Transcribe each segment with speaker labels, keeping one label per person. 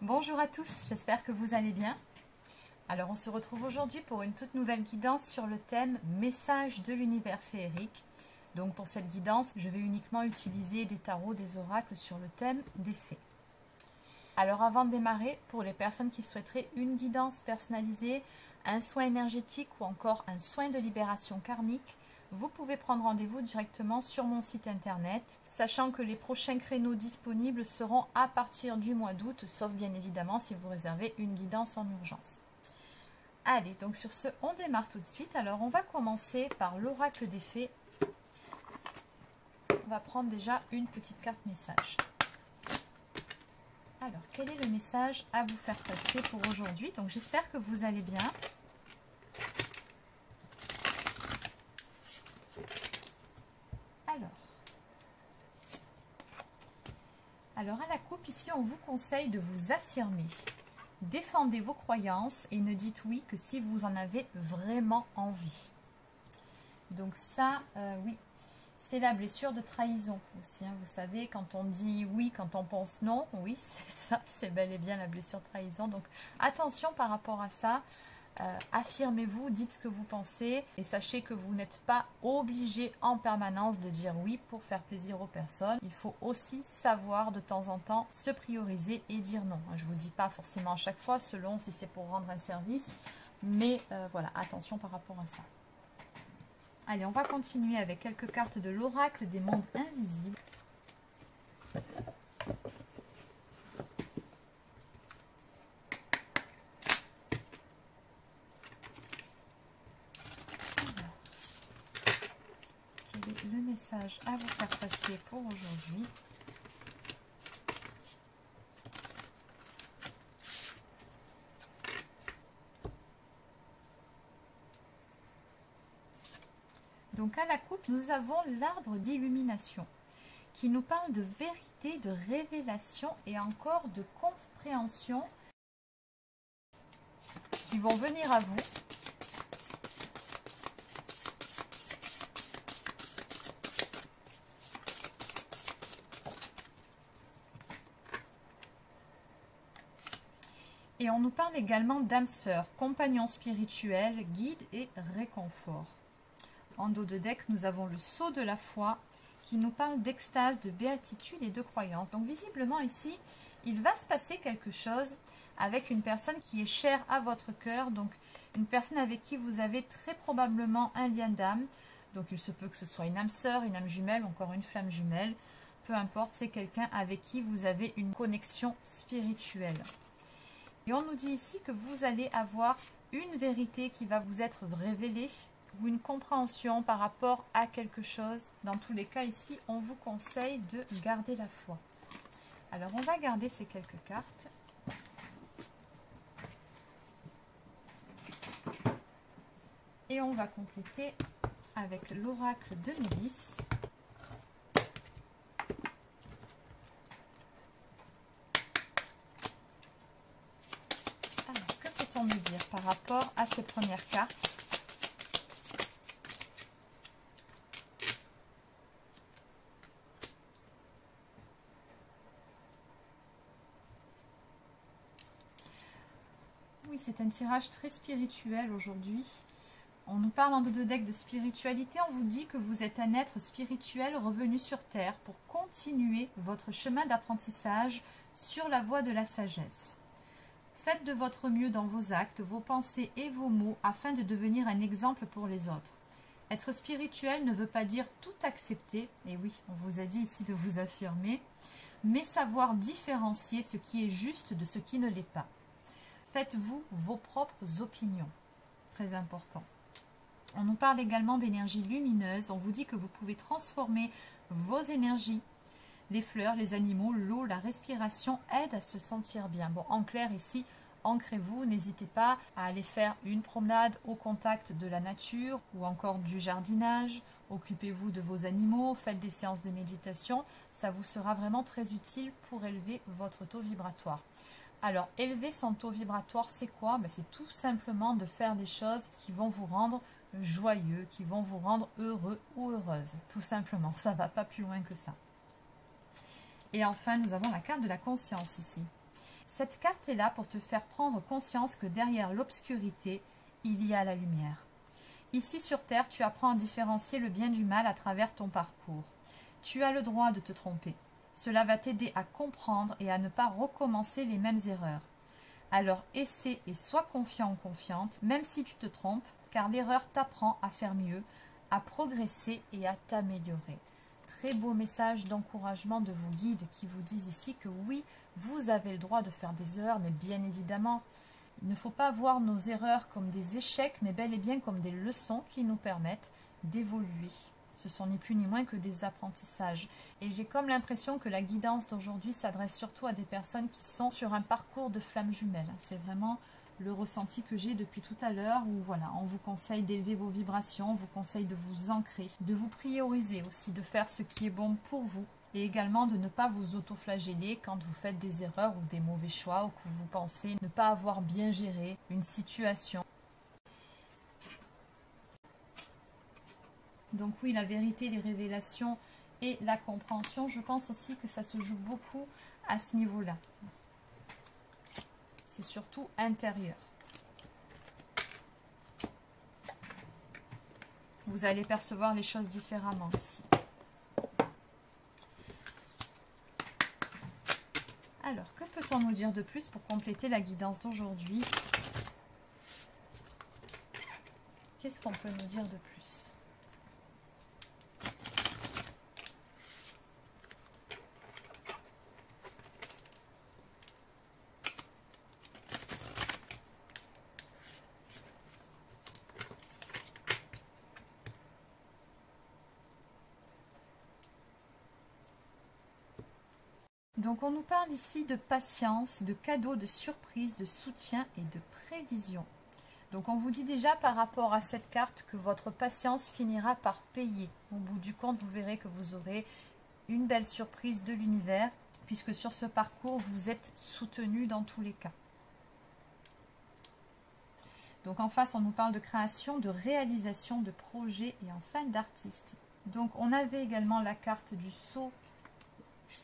Speaker 1: Bonjour à tous, j'espère que vous allez bien. Alors on se retrouve aujourd'hui pour une toute nouvelle guidance sur le thème message de l'univers féerique. Donc pour cette guidance, je vais uniquement utiliser des tarots, des oracles sur le thème des fées. Alors avant de démarrer, pour les personnes qui souhaiteraient une guidance personnalisée, un soin énergétique ou encore un soin de libération karmique, vous pouvez prendre rendez-vous directement sur mon site internet, sachant que les prochains créneaux disponibles seront à partir du mois d'août, sauf bien évidemment si vous réservez une guidance en urgence. Allez, donc sur ce, on démarre tout de suite. Alors on va commencer par l'oracle des fées. On va prendre déjà une petite carte message. Alors, quel est le message à vous faire passer pour aujourd'hui? Donc j'espère que vous allez bien. Alors à la coupe, ici, on vous conseille de vous affirmer. Défendez vos croyances et ne dites oui que si vous en avez vraiment envie. Donc ça, oui, c'est la blessure de trahison aussi. Hein. Vous savez, quand on dit oui, quand on pense non, oui, c'est ça, c'est bel et bien la blessure de trahison. Donc attention par rapport à ça. Affirmez-vous, dites ce que vous pensez et sachez que vous n'êtes pas obligé en permanence de dire oui pour faire plaisir aux personnes. Il faut aussi savoir de temps en temps se prioriser et dire non. Je ne vous dis pas forcément à chaque fois selon si c'est pour rendre un service, mais voilà, attention par rapport à ça. Allez, on va continuer avec quelques cartes de l'oracle des mondes invisibles. Le message à vous faire passer pour aujourd'hui. Donc à la coupe, nous avons l'arbre d'illumination qui nous parle de vérité, de révélation et encore de compréhension qui vont venir à vous. Et on nous parle également d'âme sœur, compagnon spirituel, guide et réconfort. En dos de deck, nous avons le sceau de la foi qui nous parle d'extase, de béatitude et de croyance. Donc visiblement ici, il va se passer quelque chose avec une personne qui est chère à votre cœur. Donc une personne avec qui vous avez très probablement un lien d'âme. Donc il se peut que ce soit une âme sœur, une âme jumelle, encore une flamme jumelle. Peu importe, c'est quelqu'un avec qui vous avez une connexion spirituelle. Et on nous dit ici que vous allez avoir une vérité qui va vous être révélée ou une compréhension par rapport à quelque chose. Dans tous les cas, ici, on vous conseille de garder la foi. Alors, on va garder ces quelques cartes. Et on va compléter avec l'oracle de Mélisse. Me dire par rapport à ces premières cartes. Oui, c'est un tirage très spirituel aujourd'hui. On nous parle en dos de deck de spiritualité. On vous dit que vous êtes un être spirituel revenu sur Terre pour continuer votre chemin d'apprentissage sur la voie de la sagesse. Faites de votre mieux dans vos actes, vos pensées et vos mots afin de devenir un exemple pour les autres. Être spirituel ne veut pas dire tout accepter, et oui, on vous a dit ici de vous affirmer, mais savoir différencier ce qui est juste de ce qui ne l'est pas. Faites-vous vos propres opinions, très important. On nous parle également d'énergie lumineuse, on vous dit que vous pouvez transformer vos énergies. Les fleurs, les animaux, l'eau, la respiration aident à se sentir bien. Bon, en clair ici, ancrez-vous, n'hésitez pas à aller faire une promenade au contact de la nature ou encore du jardinage. Occupez-vous de vos animaux, faites des séances de méditation. Ça vous sera vraiment très utile pour élever votre taux vibratoire. Alors, élever son taux vibratoire, c'est quoi? C'est tout simplement de faire des choses qui vont vous rendre joyeux, qui vont vous rendre heureux ou heureuse. Tout simplement, ça ne va pas plus loin que ça. Et enfin, nous avons la carte de la conscience ici. Cette carte est là pour te faire prendre conscience que derrière l'obscurité, il y a la lumière. Ici sur Terre, tu apprends à différencier le bien du mal à travers ton parcours. Tu as le droit de te tromper. Cela va t'aider à comprendre et à ne pas recommencer les mêmes erreurs. Alors essaie et sois confiant ou confiante, même si tu te trompes, car l'erreur t'apprend à faire mieux, à progresser et à t'améliorer. Très beau message d'encouragement de vos guides qui vous disent ici que oui, vous avez le droit de faire des erreurs, mais bien évidemment, il ne faut pas voir nos erreurs comme des échecs, mais bel et bien comme des leçons qui nous permettent d'évoluer. Ce sont ni plus ni moins que des apprentissages. Et j'ai comme l'impression que la guidance d'aujourd'hui s'adresse surtout à des personnes qui sont sur un parcours de flammes jumelles. C'est vraiment le ressenti que j'ai depuis tout à l'heure où voilà, on vous conseille d'élever vos vibrations, on vous conseille de vous ancrer, de vous prioriser aussi, de faire ce qui est bon pour vous et également de ne pas vous auto-flageller quand vous faites des erreurs ou des mauvais choix ou que vous pensez ne pas avoir bien géré une situation. Donc oui, la vérité, les révélations et la compréhension, je pense aussi que ça se joue beaucoup à ce niveau-là. C'est surtout intérieur. Vous allez percevoir les choses différemment aussi. Alors, que peut-on nous dire de plus pour compléter la guidance d'aujourd'hui? Qu'est-ce qu'on peut nous dire de plus? Donc on nous parle ici de patience, de cadeaux, de surprises, de soutien et de prévision. Donc on vous dit déjà par rapport à cette carte que votre patience finira par payer. Au bout du compte, vous verrez que vous aurez une belle surprise de l'univers, puisque sur ce parcours, vous êtes soutenu dans tous les cas. Donc en face, on nous parle de création, de réalisation, de projet et enfin d'artiste. Donc on avait également la carte du sceau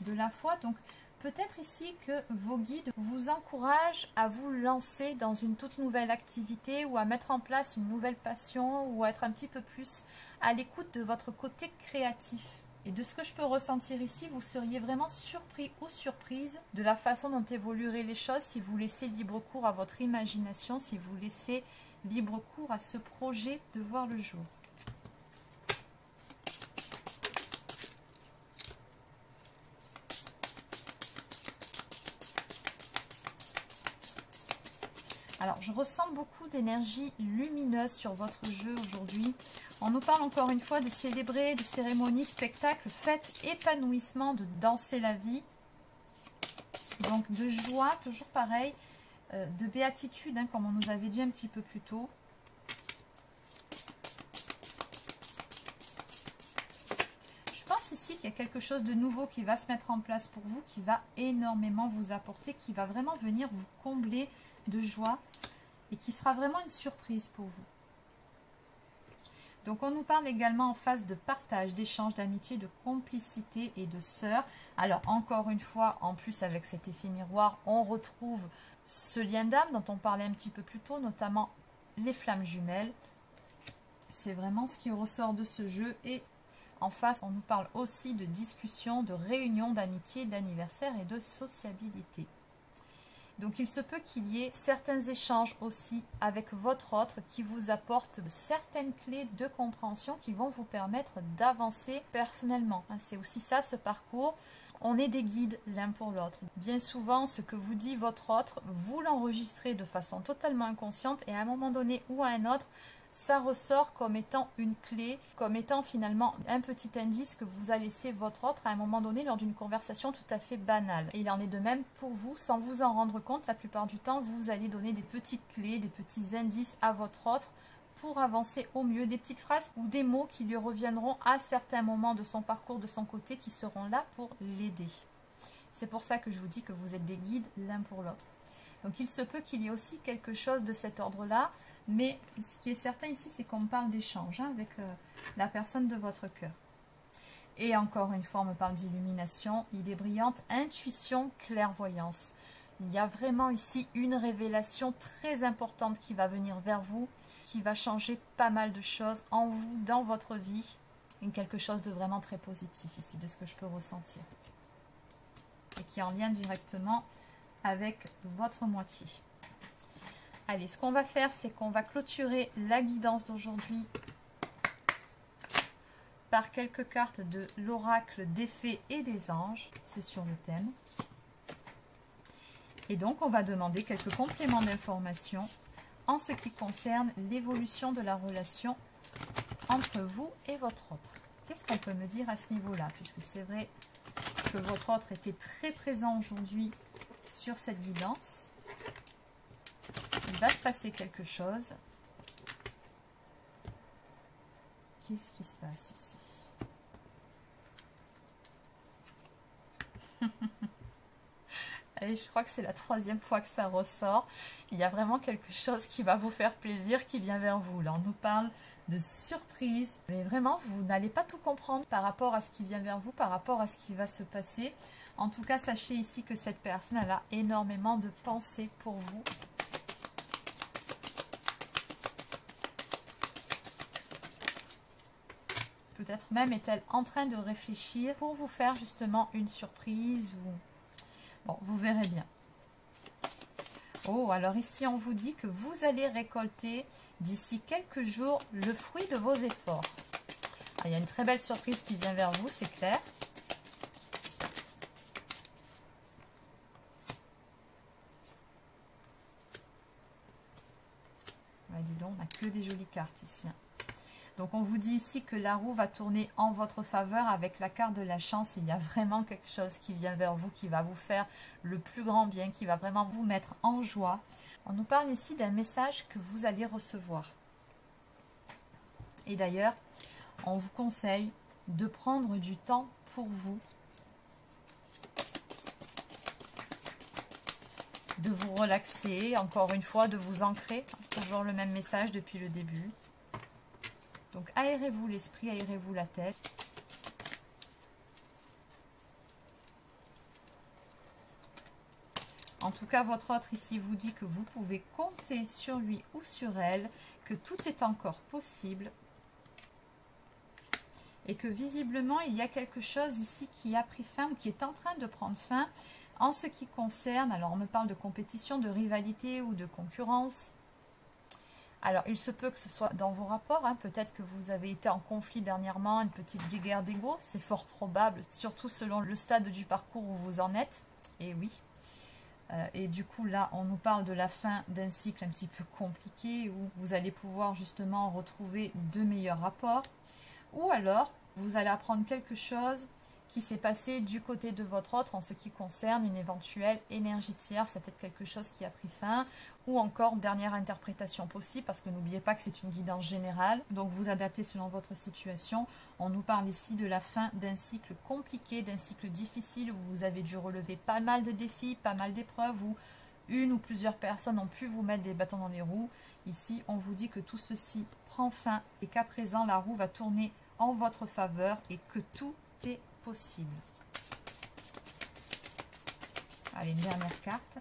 Speaker 1: de la foi. Donc peut-être ici que vos guides vous encouragent à vous lancer dans une toute nouvelle activité ou à mettre en place une nouvelle passion ou à être un petit peu plus à l'écoute de votre côté créatif. Et de ce que je peux ressentir ici, vous seriez vraiment surpris ou surprise de la façon dont évolueraient les choses si vous laissez libre cours à votre imagination, si vous laissez libre cours à ce projet de voir le jour. Alors, je ressens beaucoup d'énergie lumineuse sur votre jeu aujourd'hui. On nous parle encore une fois de célébrer, de cérémonies, spectacles, fêtes, épanouissement, de danser la vie. Donc, de joie, toujours pareil, de béatitude, hein, comme on nous avait dit un petit peu plus tôt. Je pense ici qu'il y a quelque chose de nouveau qui va se mettre en place pour vous, qui va énormément vous apporter, qui va vraiment venir vous combler de joie et qui sera vraiment une surprise pour vous. Donc on nous parle également en face de partage, d'échange, d'amitié, de complicité et de sœurs. Alors encore une fois, en plus avec cet effet miroir, on retrouve ce lien d'âme dont on parlait un petit peu plus tôt, notamment les flammes jumelles. C'est vraiment ce qui ressort de ce jeu. Et en face, on nous parle aussi de discussion, de réunion, d'amitié, d'anniversaire et de sociabilité. Donc il se peut qu'il y ait certains échanges aussi avec votre autre qui vous apportent certaines clés de compréhension qui vont vous permettre d'avancer personnellement. C'est aussi ça ce parcours. On est des guides l'un pour l'autre. Bien souvent, ce que vous dit votre autre, vous l'enregistrez de façon totalement inconsciente et à un moment donné ou à un autre, ça ressort comme étant une clé, comme étant finalement un petit indice que vous a laissé votre autre à un moment donné lors d'une conversation tout à fait banale. Et il en est de même pour vous, sans vous en rendre compte, la plupart du temps, vous allez donner des petites clés, des petits indices à votre autre pour avancer au mieux, des petites phrases ou des mots qui lui reviendront à certains moments de son parcours, de son côté, qui seront là pour l'aider. C'est pour ça que je vous dis que vous êtes des guides l'un pour l'autre. Donc il se peut qu'il y ait aussi quelque chose de cet ordre-là, mais ce qui est certain ici, c'est qu'on parle d'échange avec la personne de votre cœur. Et encore une fois, on me parle d'illumination, idée brillante, intuition, clairvoyance. Il y a vraiment ici une révélation très importante qui va venir vers vous, qui va changer pas mal de choses en vous, dans votre vie. Et quelque chose de vraiment très positif ici, de ce que je peux ressentir. Et qui est en lien directement avec votre moitié. Allez, ce qu'on va faire, c'est qu'on va clôturer la guidance d'aujourd'hui par quelques cartes de l'oracle des fées et des anges. C'est sur le thème. Et donc, on va demander quelques compléments d'information en ce qui concerne l'évolution de la relation entre vous et votre autre. Qu'est-ce qu'on peut me dire à ce niveau-là? Puisque c'est vrai que votre autre était très présent aujourd'hui sur cette guidance. Il va se passer quelque chose. Qu'est-ce qui se passe ici? Et je crois que c'est la 3e fois que ça ressort. Il y a vraiment quelque chose qui va vous faire plaisir, qui vient vers vous. Là, on nous parle de surprise. Mais vraiment, vous n'allez pas tout comprendre par rapport à ce qui vient vers vous, par rapport à ce qui va se passer. En tout cas, sachez ici que cette personne, elle a énormément de pensées pour vous. Peut-être même est-elle en train de réfléchir pour vous faire justement une surprise ou... Bon, vous verrez bien. Oh, alors ici, on vous dit que vous allez récolter d'ici quelques jours le fruit de vos efforts. Ah, il y a une très belle surprise qui vient vers vous, c'est clair. Ouais, dis donc, on n'a que des jolies cartes ici. Donc, on vous dit ici que la roue va tourner en votre faveur avec la carte de la chance. Il y a vraiment quelque chose qui vient vers vous, qui va vous faire le plus grand bien, qui va vraiment vous mettre en joie. On nous parle ici d'un message que vous allez recevoir. Et d'ailleurs, on vous conseille de prendre du temps pour vous, de vous relaxer, encore une fois, de vous ancrer. Toujours le même message depuis le début. Donc, aérez-vous l'esprit, aérez-vous la tête. En tout cas, votre autre ici vous dit que vous pouvez compter sur lui ou sur elle, que tout est encore possible. Et que visiblement, il y a quelque chose ici qui a pris fin ou qui est en train de prendre fin en ce qui concerne, alors on me parle de compétition, de rivalité ou de concurrence. Alors, il se peut que ce soit dans vos rapports, hein. Peut-être que vous avez été en conflit dernièrement, une petite guerre d'ego, c'est fort probable, surtout selon le stade du parcours où vous en êtes. Et oui. Et du coup, là, on nous parle de la fin d'un cycle un petit peu compliqué où vous allez pouvoir justement retrouver de meilleurs rapports. Ou alors, vous allez apprendre quelque chose qui s'est passé du côté de votre autre en ce qui concerne une éventuelle énergie tierce, c'est peut-être quelque chose qui a pris fin, ou encore dernière interprétation possible, parce que n'oubliez pas que c'est une guidance générale, donc vous adaptez selon votre situation. On nous parle ici de la fin d'un cycle compliqué, d'un cycle difficile, où vous avez dû relever pas mal de défis, pas mal d'épreuves, où une ou plusieurs personnes ont pu vous mettre des bâtons dans les roues. Ici, on vous dit que tout ceci prend fin, et qu'à présent, la roue va tourner en votre faveur, et que tout est possible. Allez, une dernière carte.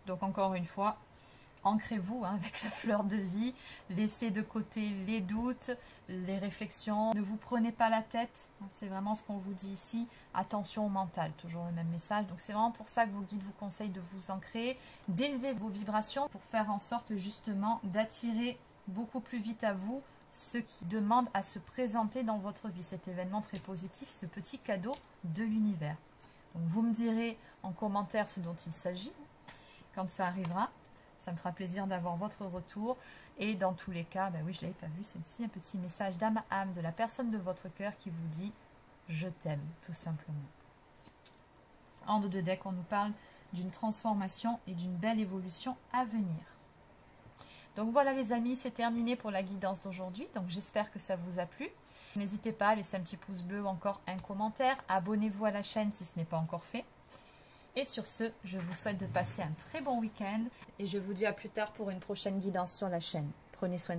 Speaker 1: Donc encore une fois, ancrez-vous avec la fleur de vie, laissez de côté les doutes, les réflexions, ne vous prenez pas la tête, c'est vraiment ce qu'on vous dit ici, attention au mental, toujours le même message. Donc c'est vraiment pour ça que vos guides vous conseillent de vous ancrer, d'élever vos vibrations pour faire en sorte justement d'attirer beaucoup plus vite à vous ce qui demande à se présenter dans votre vie, cet événement très positif, ce petit cadeau de l'univers. Donc vous me direz en commentaire ce dont il s'agit quand ça arrivera. Ça me fera plaisir d'avoir votre retour. Et dans tous les cas, ben oui, je ne l'avais pas vu, celle-ci, un petit message d'âme à âme de la personne de votre cœur qui vous dit « Je t'aime », tout simplement. En dos de deck, on nous parle d'une transformation et d'une belle évolution à venir. Donc voilà les amis, c'est terminé pour la guidance d'aujourd'hui. Donc j'espère que ça vous a plu. N'hésitez pas à laisser un petit pouce bleu ou encore un commentaire. Abonnez-vous à la chaîne si ce n'est pas encore fait. Et sur ce, je vous souhaite de passer un très bon week-end. Et je vous dis à plus tard pour une prochaine guidance sur la chaîne. Prenez soin de vous.